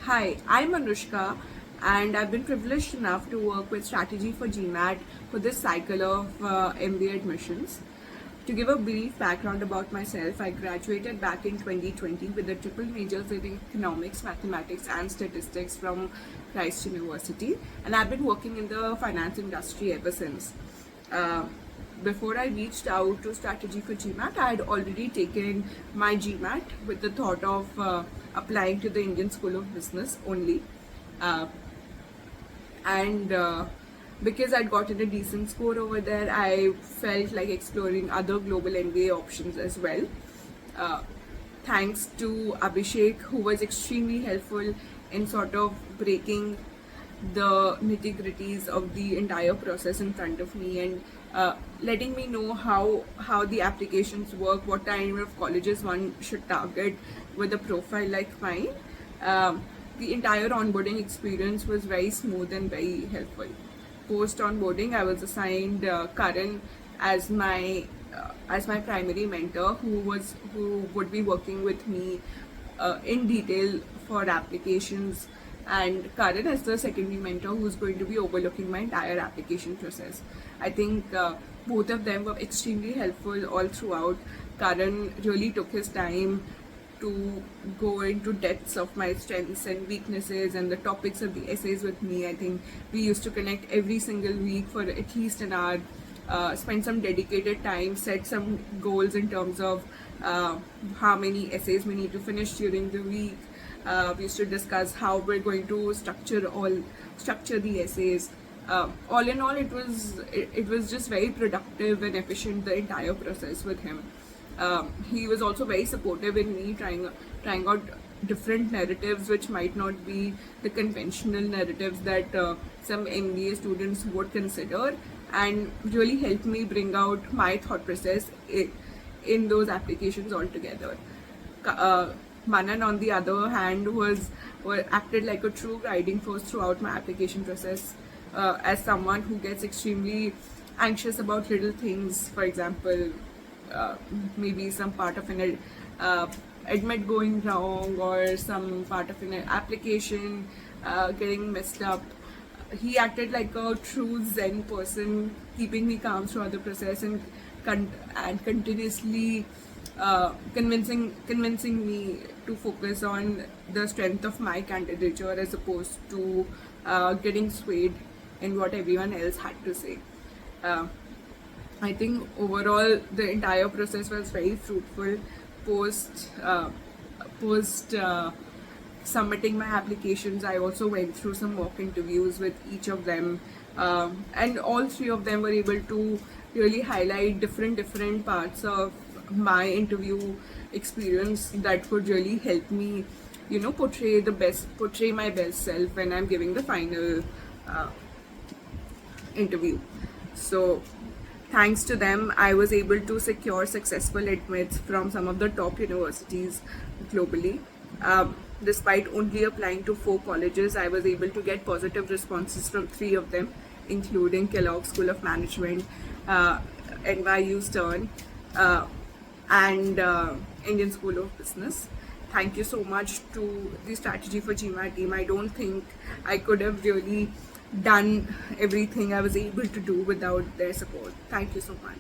Hi, I'm Anushka, and I've been privileged enough to work with Strategy for GMAT for this cycle of MBA admissions. To give a brief background about myself, I graduated back in 2020 with a triple majors in economics, mathematics, and statistics from Christ University, and I've been working in the finance industry ever since. Uh, Before I reached out to Strategy for GMAT, I had already taken my GMAT with the thought of applying to the Indian School of Business only. Uh, and because I'd gotten a decent score over there, I felt like exploring other global MBA options as well. Uh, Thanks to Abhishek, who was extremely helpful in sort of breaking the nitty gritties of the entire process in front of me and letting me know how the applications work, what kind of colleges one should target with a profile like mine. Um, the entire onboarding experience was very smooth and very helpful. Post onboarding, I was assigned Karan as my primary mentor, who would be working with me in detail for applications, and Karan as the secondary mentor who's going to be overlooking my entire application process. I think both of them were extremely helpful all throughout. Karan really took his time to go into depths of my strengths and weaknesses and the topics of the essays with me. I think we used to connect every single week for at least an hour, spend some dedicated time, set some goals in terms of how many essays we need to finish during the week. We used to discuss how we're going to structure the essays. All in all, it was just very productive and efficient, the entire process with him. He was also very supportive in me trying out different narratives which might not be the conventional narratives that some MBA students would consider, and really helped me bring out my thought process in those applications altogether. Manan, on the other hand, acted like a true guiding force throughout my application process. As someone who gets extremely anxious about little things, for example, maybe some part of an admit going wrong or some part of an application getting messed up. He acted like a true Zen person, keeping me calm throughout the process and continuously convincing me to focus on the strength of my candidature as opposed to getting swayed in what everyone else had to say. Uh, I think overall the entire process was very fruitful. Post post submitting my applications, I also went through some mock interviews with each of them, and all three of them were able to really highlight different parts of my interview experience that could really help me, portray my best self when I'm giving the final interview. So, thanks to them, I was able to secure successful admits from some of the top universities globally. Despite only applying to 4 colleges, I was able to get positive responses from 3 of them, including Kellogg School of Management, NYU Stern, uh, and Indian School of Business. Thank you so much to the Strategy for GMAT team. I don't think I could have really done everything I was able to do without their support. Thank you so much.